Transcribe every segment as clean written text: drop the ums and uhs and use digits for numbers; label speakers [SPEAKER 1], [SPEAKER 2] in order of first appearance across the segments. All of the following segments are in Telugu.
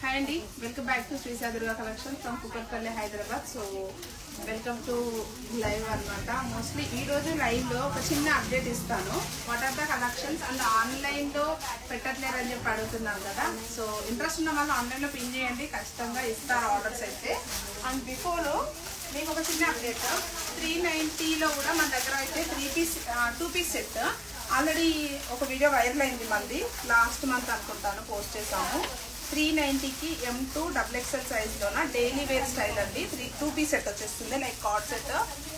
[SPEAKER 1] హాయ్ అండి, welcome back to Shri Sai Durga collection from Kukatpally Hyderabad. So welcome to live అనమాట. మోస్ట్లీ ఈ రోజు లైవ్ లో ఒక చిన్న అప్డేట్ ఇస్తాను. What are the collections and online లో పెట్టట్లేరు అని చెప్పి అడుగుతున్నాను కదా. సో ఇంట్రెస్ట్ ఉన్న వాళ్ళు ఆన్లైన్ లో పిన్ చేయండి, ఖచ్చితంగా ఇస్తారు ఆర్డర్స్ అయితే. అండ్ బిఫోర్ మీకు ఒక చిన్న అప్డేట్, 390లో కూడా మన దగ్గర అయితే 2 పీస్ సెట్ ఆల్రెడీ ఒక వీడియో వైరల్ అయింది. మళ్ళీ లాస్ట్ మంత్ అనుకుంటాను పోస్ట్ చేసాము. 390కి M2 XXL సైజ్లోన డైలీ వేర్ స్టైల్ అండి. 2 పీస్ సెట్ వచ్చేస్తుంది, like cord set,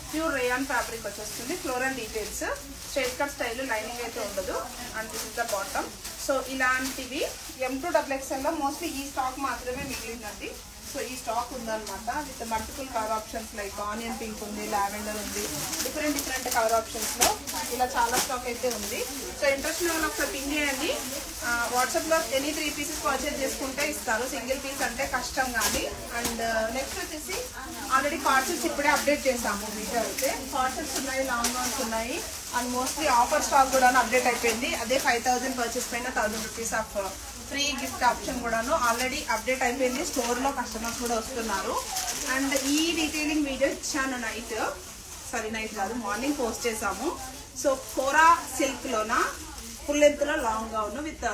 [SPEAKER 1] pure rayon fabric వచ్చేస్తుంది, floral details, straight cut style, lining అయితే ఉండదు. And this is the bottom. So ఇలాంటివి M2 XXLలో మోస్ట్లీ ఈ స్టాక్ మాత్రమే మిగిలిందండి. సో ఈ స్టాక్ ఉందన్నమాట. With multiple colour options, like onion pink ఉంది, లావెండర్ ఉంది, డిఫరెంట్ కలర్ ఆప్షన్స్లో ఇలా చాలా స్టాక్ అయితే ఉంది. సో ఇంట్రెస్ట్ ఉన్న వాళ్ళు ఒకసారి పింక్ చేయండి. వాట్సాప్లో ఎనీ 3 పీసెస్ పర్చేజ్ చేసుకుంటే ఇస్తారు, సింగిల్ పీస్ అంటే కష్టం కానీ. అండ్ నెక్స్ట్ వచ్చేసి ఆల్రెడీ కార్డ్సెట్స్ ఇప్పుడే అప్డేట్ చేసాము. వీడియో అయితే కార్డ్సెట్స్ ఉన్నాయి, లాంగ్ గౌన్స్ ఉన్నాయి. అండ్ మోస్ట్లీ ఆఫర్ స్టాక్ కూడా అప్డేట్ అయిపోయింది. అదే 5000 పర్చేస్ పైన 1000 rupees off free gift option కూడాను ఆల్రెడీ అప్డేట్ అయిపోయింది. స్టోర్లో కస్టమర్స్ కూడా వస్తున్నారు. అండ్ ఈ డీటెయిలింగ్ వీడియో ఇచ్చాను నైట్ కాదు, మార్నింగ్ పోస్ట్ చేసాము. సో కోరా సిల్క్లోన ఫుల్ లెంత్లో long gown with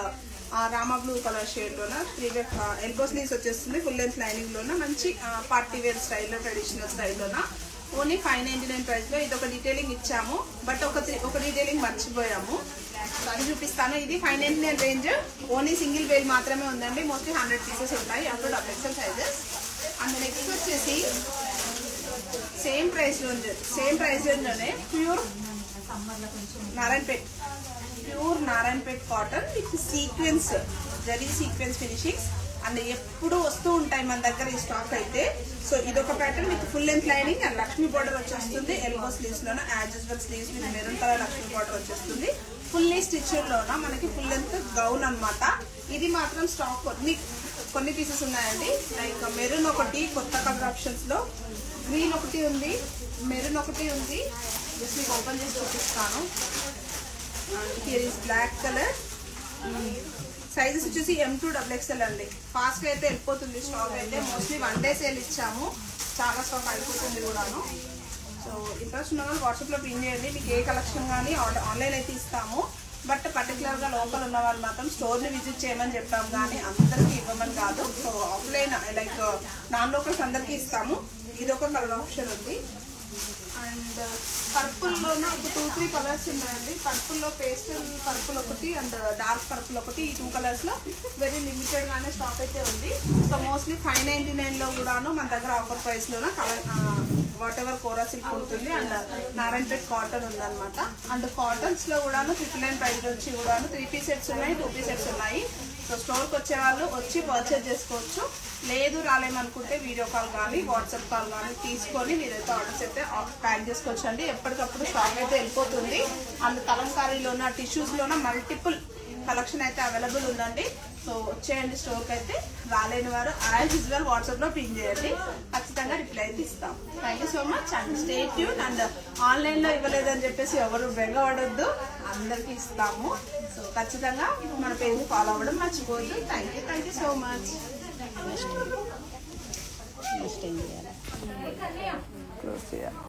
[SPEAKER 1] Rama blue colour షేడ్లోన ఎల్బో స్లీవ్స్ వచ్చేస్తుంది. ఫుల్ లెంత్ లైనింగ్లోన మంచి పార్టీ వేర్ స్టైల్లో, ట్రెడిషనల్ స్టైల్లోన ఓన్లీ 599 ప్రైస్లో. ఇది ఒక డీటెయిలింగ్ ఇచ్చాము, బట్ ఒక డీటెయిలింగ్ మర్చిపోయాము, అది చూపిస్తాను. ఇది 599 రేంజ్, ఓన్లీ సింగిల్ వేల్ మాత్రమే ఉందండి. మోస్ట్లీ 100 పీసెస్ ఉంటాయి, M2 XXL sizes. And next వచ్చేసి సేమ్ ప్రైస్ రేంజ్లోనే pure Narayanpet cotton with sequence, zari sequence finishings. And ఎప్పుడు వస్తూ ఉంటాయి మన దగ్గర ఈ స్టాక్ అయితే. సో ఇదొక pattern with full length lining and Lakshmi border వచ్చేస్తుంది. ఎల్బో స్లీవ్స్ లోన as usual sleeves with maroon colour Lakshmi border వచ్చేస్తుంది. ఫుల్లీ స్టిచ్డ్ లోన మనకి ఫుల్ లెంత్ గౌన్ అనమాట. ఇది మాత్రం స్టాక్ కొన్ని పీసెస్ ఉన్నాయండి. లైక్ మెరూన్ ఒకటి కొత్త కలర్ ఆప్షన్స్ లో, గ్రీన్ ఒకటి ఉంది, మెరూన్ ఒకటి ఉంది. జస్ట్ మీకు ఓపెన్ చేసి చూపిస్తాను. Here is black colour. Sizes వచ్చేసి M2 XXL అండి. ఫాస్ట్గా అయితే వెళ్ళిపోతుంది స్టాక్ అయితే. మోస్ట్లీ 1 డే సేల్ ఇచ్చాము, చాలా స్టాక్ అయిపోతుంది కూడాను. సో ఇంట్రెస్ట్ ఉన్న వాళ్ళు వాట్సాప్లో పిన్ చేయండి. మీకు ఏ కలెక్షన్ కానీ ఆన్లైన్ అయితే ఇస్తాము, బట్ పర్టికులర్గా లోకల్ ఉన్న వాళ్ళు మాత్రం స్టోర్ని విజిట్ చేయమని చెప్పాము, కానీ అందరికీ ఇవ్వమని కాదు. So offline like non locals అందరికీ ఇస్తాము. ఇది ఒక కలర్ ఆప్షన్ ఉంది. అండ్ పర్పుల్లోనే ఒక 2-3 కలర్స్ ఉన్నాయండి. పర్పుల్లో పేస్టల్ పర్పుల్ ఒకటి అండ్ డార్క్ పర్పుల్ ఒకటి, ఈ 2 కలర్స్లో వెరీ లిమిటెడ్గానే స్టాక్ అయితే ఉంది. సో మోస్ట్లీ 599లో కూడాను మన దగ్గర ఆఫర్ ప్రైస్లోనే colour what kora silk ఉంటుంది అండ్ నారాయణపేట్ కాటన్ ఉందన్నమాట. అండ్ కాటన్స్లో కూడాను 999 ప్రైస్ వచ్చి కూడాను 3 పీస్ సెట్స్ ఉన్నాయి, 2 పీస్ సెట్స్ ఉన్నాయి. సో స్టోర్కి వచ్చే వాళ్ళు వచ్చి పర్చేజ్ చేసుకోవచ్చు. లేదు రాలేమనుకుంటే వీడియో కాల్ కానీ వాట్సాప్ కాల్ కానీ తీసుకొని మీరైతే ఆర్డర్స్ అయితే ప్యాక్ చేసుకోవచ్చు అండి. ఎప్పటికప్పుడు స్టాక్ అయితే వెళ్ళిపోతుంది. అండ్ కలంకారీలోన టిష్యూస్లోన మల్టిపుల్ కలెక్షన్ అయితే అవైలబుల్ ఉందండి. సో వచ్చేయండి స్టోర్కి అయితే. రాలేని వారు యాజ్ యూజువల్ వాట్సాప్లో పిన్ చేయండి, ఖచ్చితంగా రిప్లై అయితే ఇస్తాం. Thank you so much and stay tune. And ఆన్లైన్లో ఇవ్వలేదని చెప్పేసి ఎవరు బెంగపడొద్దు, అందరికీ ఇస్తాము. సో ఖచ్చితంగా మన పేజ్ని ఫాలో అవ్వడం మర్చిపోవద్దు. Thank you so much.